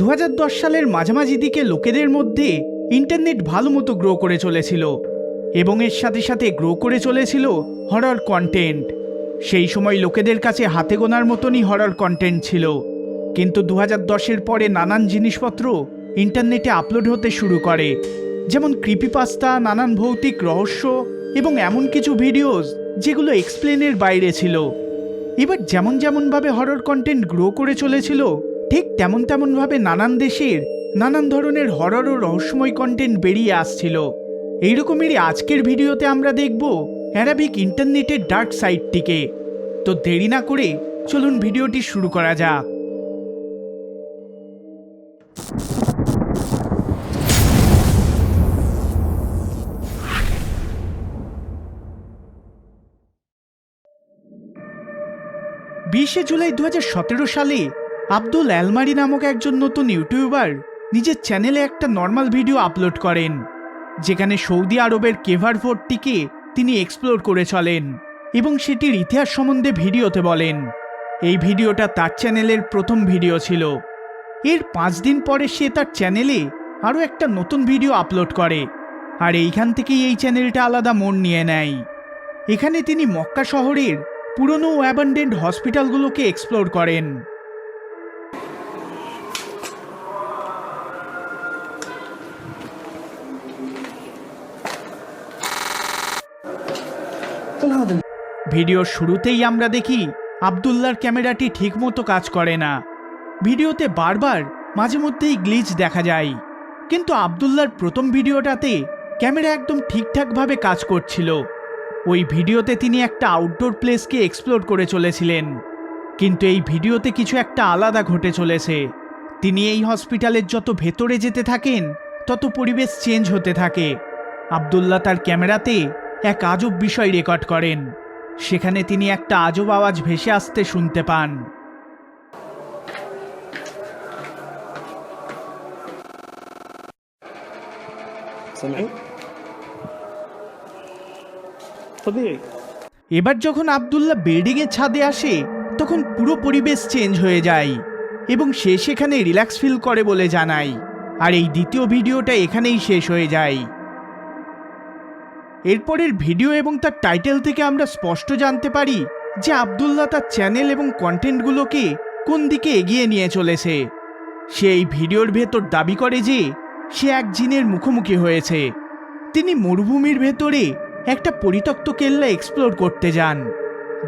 2010 সালের মাঝামাঝি দিকে লোকেদের মধ্যে ইন্টারনেট ভালো মতো গ্রো করে চলেছিল এবং এর সাথে সাথে গ্রো করে চলেছিল হরর কন্টেন্ট। সেই সময় লোকেদের কাছে হাতে গোনার মতনই হরর কন্টেন্ট ছিল, কিন্তু 2010-এর পরে নানান জিনিসপত্র ইন্টারনেটে আপলোড হতে শুরু করে, যেমন ক্রিপিপাস্তা, নানান ভৌতিক রহস্য এবং এমন কিছু ভিডিওস যেগুলো এক্সপ্লেনের বাইরে ছিল। এবার যেমন যেমনভাবে হরর কন্টেন্ট গ্রো করে চলেছিল, ঠিক তেমনভাবে নানান দেশের নানান ধরনের হরর ও রহস্যময় কন্টেন্ট বেরিয়ে আসছিল। এইরকমেরই আজকের ভিডিওতে আমরা দেখব অ্যারাবিক ইন্টারনেটের ডার্ক সাইডটিকে। তো দেরি না করে চলুন ভিডিওটি শুরু করা যাক। জুলাই 2017 সালে আব্দুল আলমারি নামক একজন নতুন ইউটিউবার নিজের চ্যানেলে একটা নর্মাল ভিডিও আপলোড করেন, যেখানে সৌদি আরবের কেভার ফোর্টটিকে তিনি এক্সপ্লোর করে চলেন এবং সেটির ইতিহাস সম্বন্ধে ভিডিওতে বলেন। এই ভিডিওটা তার চ্যানেলের প্রথম ভিডিও ছিল। এর 5 দিন পরে সে তার চ্যানেলে আরও একটা নতুন ভিডিও আপলোড করে, আর এইখান থেকেই এই চ্যানেলটা আলাদা মোড় নিয়ে নেয়। এখানে তিনি মক্কা শহরের পুরনো ও অ্যাবান্ডেন্ড হসপিটালগুলোকে এক্সপ্লোর করেন। ভিডিওর শুরুতেই আমরা দেখি আব্দুল্লাহর ক্যামেরাটি ঠিকমতো কাজ করে না। ভিডিওতে বারবার মাঝে মধ্যেই গ্লিচ দেখা যায়, কিন্তু আব্দুল্লাহর প্রথম ভিডিওটাতে ক্যামেরা একদম ঠিকঠাকভাবে কাজ করছিল। ওই ভিডিওতে তিনি একটা আউটডোর প্লেসকে এক্সপ্লোর করে চলেছিলেন, কিন্তু এই ভিডিওতে কিছু একটা আলাদা ঘটে চলেছে। তিনি এই হসপিটালের যত ভেতরে যেতে থাকেন, তত পরিবেশ চেঞ্জ হতে থাকে। আব্দুল্লাহ তার ক্যামেরাতে এক আজব বিষয় রেকর্ড করেন। সেখানে তিনি একটা আজব আওয়াজ ভেসে আসতে শুনতে পান। এবার যখন আব্দুল্লাহ বিল্ডিংয়ের ছাদে আসে, তখন পুরো পরিবেশ চেঞ্জ হয়ে যায় এবং সে সেখানে রিল্যাক্স ফিল করে বলে জানায়। আর এই দ্বিতীয় ভিডিওটা এখানেই শেষ হয়ে যায়। এরপরের ভিডিও এবং তার টাইটেল থেকে আমরা স্পষ্ট জানতে পারি যে আব্দুল্লাহ তার চ্যানেল এবং কন্টেন্টগুলোকে কোন দিকে এগিয়ে নিয়ে চলেছে। সে এই ভিডিওর ভেতর দাবি করে যে সে এক জিনের মুখোমুখি হয়েছে। তিনি মরুভূমির ভেতরে একটা পরিত্যক্ত কেল্লা এক্সপ্লোর করতে যান,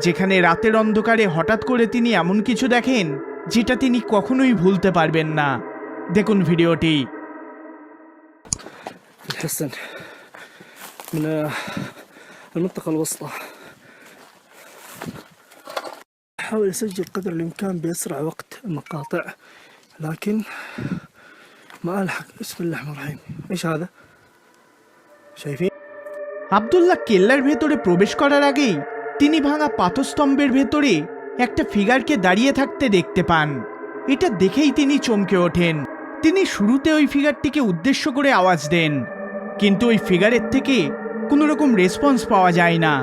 যেখানে রাতের অন্ধকারে হঠাৎ করে তিনি এমন কিছু দেখেন যেটা তিনি কখনোই ভুলতে পারবেন না। দেখুন ভিডিওটি। من المنطقة الوسطى أحاول أسجل قدر الإمكان بأسرع وقت المقاطع، لكن ما ألحق. بسم الله الرحمن الرحيم. إيش هذا؟ شايفين؟ আব্দুল্লাহ কেল্লার ভেতরে প্রবেশ করার আগেই তিনি ভাঙা পাথরস্তম্ভের ভেতরে একটা ফিগারকে দাঁড়িয়ে থাকতে দেখতে পান। এটা দেখেই তিনি চমকে ওঠেন। তিনি শুরুতে ওই ফিগারটিকে উদ্দেশ্য করে আওয়াজ দেন, কিন্তু ওই ফিগারের থেকে কোনো রকম রেসপন্স পাওয়া যায় না।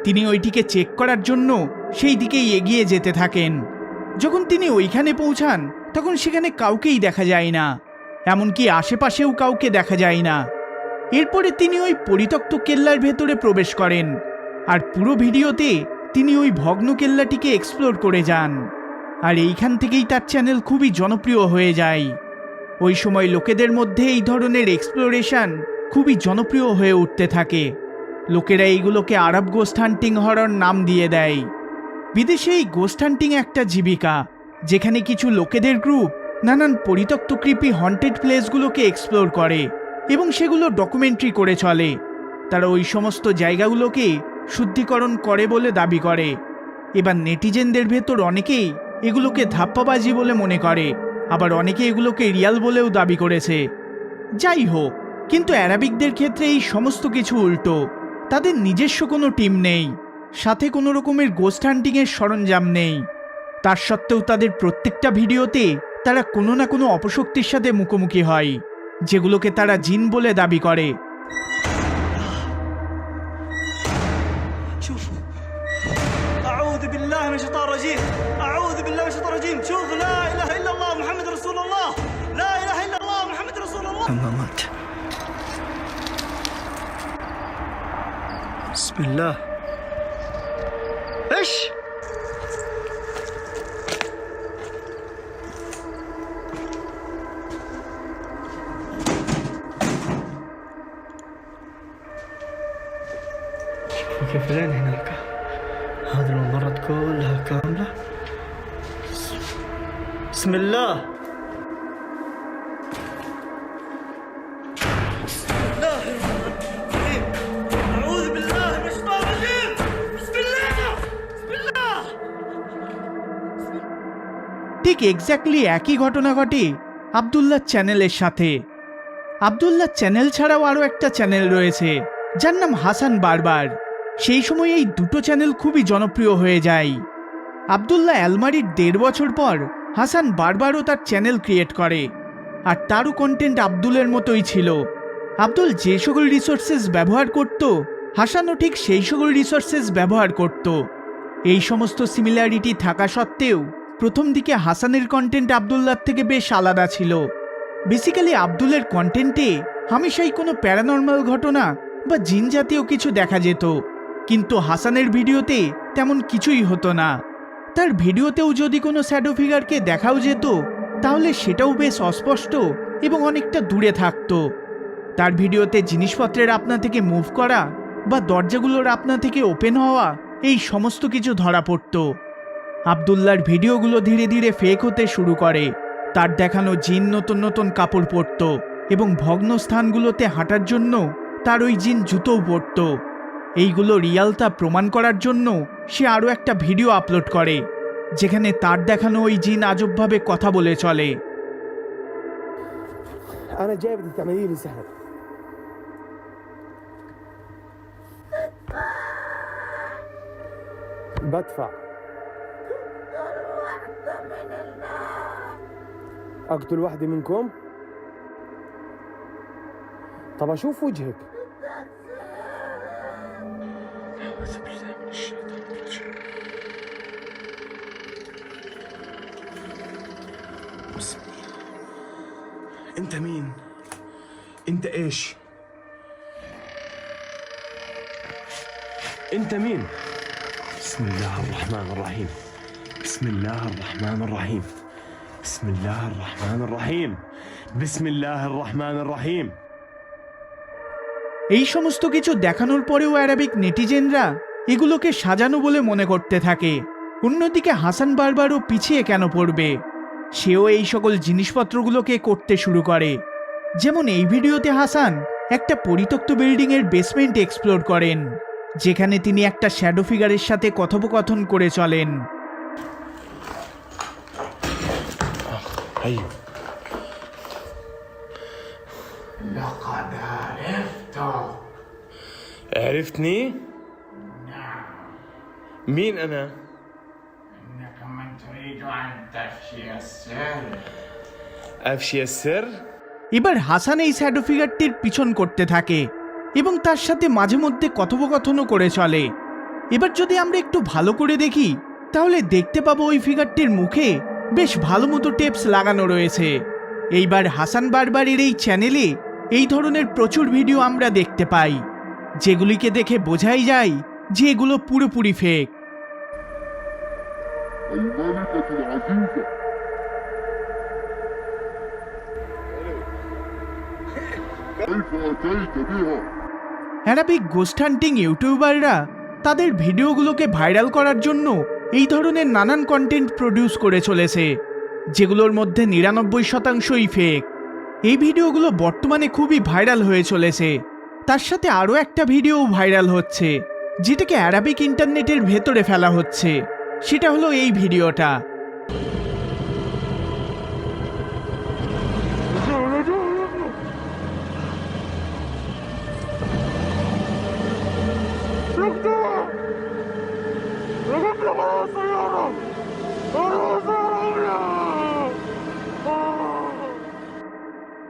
তিনি ওইটিকে চেক করার জন্য সেই দিকেই এগিয়ে যেতে থাকেন। যখন তিনি ওইখানে পৌঁছান, তখন সেখানে কাউকেই দেখা যায় না, এমনকি আশেপাশেও কাউকে দেখা যায় না। এরপরে তিনি ওই পরিত্যক্ত কেল্লার ভেতরে প্রবেশ করেন, আর পুরো ভিডিওতে তিনি ওই ভগ্ন কেল্লাটিকে এক্সপ্লোর করে যান। আর এইখান থেকেই তার চ্যানেল খুবই জনপ্রিয় হয়ে যায়। ওই সময় লোকেদের মধ্যে এই ধরনের এক্সপ্লোরেশন খুবই জনপ্রিয় হয়ে উঠতে থাকে। লোকেরা এইগুলোকে আরব গোস্ট হান্টিং হরর নাম দিয়ে দেয়। বিদেশে এই গোস্ট হান্টিং একটা জীবিকা, যেখানে কিছু লোকেদের গ্রুপ নানান পরিত্যক্ত ক্রিপি হন্টেড প্লেসগুলোকে এক্সপ্লোর করে এবং সেগুলো ডকুমেন্টারি করে চলে। তারা ওই সমস্ত জায়গাগুলোকে শুদ্ধিকরণ করে বলে দাবি করে। এবার নেটিজেনদের ভেতর অনেকেই এগুলোকে ধাপ্পাবাজি বলে মনে করে, আবার অনেকে এগুলোকে রিয়াল বলেও দাবি করেছে। যাই হোক, কিন্তু অ্যারাবিকদের ক্ষেত্রে এই সমস্ত কিছু উল্টো। তাদের নিজস্ব কোনো টিম নেই, সাথে কোনো রকমের গোস্ট হান্টিংয়ের সরঞ্জাম নেই। তার সত্ত্বেও তাদের প্রত্যেকটা ভিডিওতে তারা কোনো না কোনো অপশক্তির সাথে মুখোমুখি হয়, যেগুলোকে তারা জিন বলে দাবি করে। أعوذ بالله من الشيطان الرجيم. أعوذ بالله من الشيطان الرجيم. شوف لا إله إلا الله محمد رسول الله. حمامات. بسم الله. ايش؟ كيف لين هناك؟ هذه الممرات كلها كاملة. بسم الله. بسم الله الرحمن الرحيم. أعوذ بالله من الشيطان الرجيم. بسم الله. بسم الله. ঠিক এক্স্যাক্টলি একই ঘটনা ঘটে আব্দুল্লাহ চ্যানেলের সাথে। আব্দুল্লাহ চ্যানেল ছাড়াও আরও একটা চ্যানেল রয়েছে যার নাম হাসান বারবার। সেই সময় এই দুটো চ্যানেল খুবই জনপ্রিয় হয়ে যায়। আব্দুল্লাহ অ্যালমারির 1.5 বছর পর হাসান বারবারও তার চ্যানেল ক্রিয়েট করে, আর তারও কন্টেন্ট আব্দুলের মতোই ছিল। আব্দুল যে সকল রিসোর্সেস ব্যবহার করত, হাসানও ঠিক সেই সকল রিসোর্সেস ব্যবহার করত। এই সমস্ত সিমিলারিটি থাকা সত্ত্বেও প্রথম দিকে হাসানের কন্টেন্ট আব্দুল্লাহর থেকে বেশ আলাদা ছিল। বেসিক্যালি আব্দুলের কন্টেন্টে হামেশাই কোনো প্যারানর্মাল ঘটনা বা জিন জাতীয় কিছু দেখা যেত, কিন্তু হাসানের ভিডিওতে তেমন কিছুই হতো না। তার ভিডিওতেও যদি কোনো শ্যাডো ফিগারকে দেখাও যেত, তাহলে সেটাও বেশ অস্পষ্ট এবং অনেকটা দূরে থাকতো। তার ভিডিওতে জিনিসপত্রের আপনা থেকে মুভ করা বা দরজাগুলোর আপনা থেকে ওপেন হওয়া, এই সমস্ত কিছু ধরা পড়ত। আব্দুল্লাহর ভিডিওগুলো ধীরে ধীরে ফেক হতে শুরু করে। তার দেখানো জিন নতুন নতুন কাপড় পরত এবং ভগ্ন স্থানগুলোতে হাঁটার জন্য তার ওই জিন জুতোও পরত। এইগুলো রিয়াল তা প্রমাণ করার জন্য সে আরও একটা ভিডিও আপলোড করে, যেখানে তার দেখানো ওই জিন আজবভাবে কথা বলে চলে। أنا جاي بدك تعملي لي سحر. بدفع. أقتل واحدة منكم؟ طب أشوف وجهك. أعوذ بالله من الشيطان الرجيم. بسم الله. أنت مين؟ أنت إيش؟ أنت مين؟ بسم الله الرحمن الرحيم. بسم الله الرحمن الرحيم. بسم الله الرحمن الرحيم. بسم الله الرحمن الرحيم. এই সমস্ত কিছু দেখানোর পরেও অ্যারাবিক নেটিজেনরা এগুলোকে সাজানো বলে মনে করতে থাকে। অন্যদিকে হাসান বারবারও পিছিয়ে কেন পড়বে? সেও এই সকল জিনিসপত্রগুলোকে করতে শুরু করে। যেমন এই ভিডিওতে হাসান একটা পরিত্যক্ত বিল্ডিংয়ের বেসমেন্ট এক্সপ্লোর করেন, যেখানে তিনি একটা শ্যাডো ফিগারের সাথে কথোপকথন করে চলেন। أيوه. لقد عرفته. عرفتني؟ نعم، مين أنا؟ إنك من تريد أن تفشي السر. أفشي السر؟ এবার হাসান এই শ্যাডো ফিগারটির পিছন করতে থাকে এবং তার সাথে মাঝে মধ্যে কথোপকথনও করে চলে। এবার যদি আমরা একটু ভালো করে দেখি, তাহলে দেখতে পাবো ওই ফিগারটির মুখে বেশ ভালো মতো টেপস লাগানো রয়েছে। এইবার হাসান বারবারের এই চ্যানেলে এই ধরনের প্রচুর ভিডিও আমরা দেখতে পাই, যেগুলিকে দেখে বোঝাই যায় যে এগুলো পুরোপুরি ফেক। الملكة العزيزة. كيف أتيت بها؟ অ্যারাবিক গোস্ট হান্টিং ইউটিউবাররা তাদের ভিডিওগুলোকে ভাইরাল করার জন্য এই ধরনের নানান কন্টেন্ট প্রডিউস করে চলেছে, যেগুলোর মধ্যে 99%ই ফেক। এই ভিডিওগুলো বর্তমানে খুবই ভাইরাল হয়ে চলেছে। তার সাথে আরও একটা ভিডিও ভাইরাল হচ্ছে, যেটাকে অ্যারাবিক ইন্টারনেটের ভেতরে ফেলা হচ্ছে। সেটা হলো এই ভিডিওটা।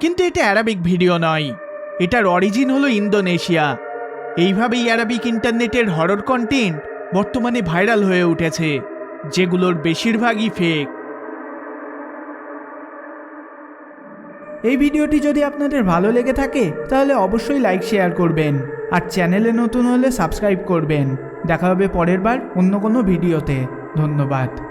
কিন্তু এটা অ্যারাবিক ভিডিও নয়, এটার অরিজিন হলো ইন্দোনেশিয়া। এইভাবেই অ্যারাবিক ইন্টারনেটের হরর কন্টেন্ট বর্তমানে ভাইরাল হয়ে উঠেছে, যেগুলোর বেশিরভাগই ফেক। এই ভিডিওটি যদি আপনাদের ভালো লেগে থাকে তাহলে অবশ্যই লাইক শেয়ার করবেন আর চ্যানেলে নতুন হলে সাবস্ক্রাইব করবেন। দেখা হবে পরের বার অন্য কোনো ভিডিওতে। ধন্যবাদ।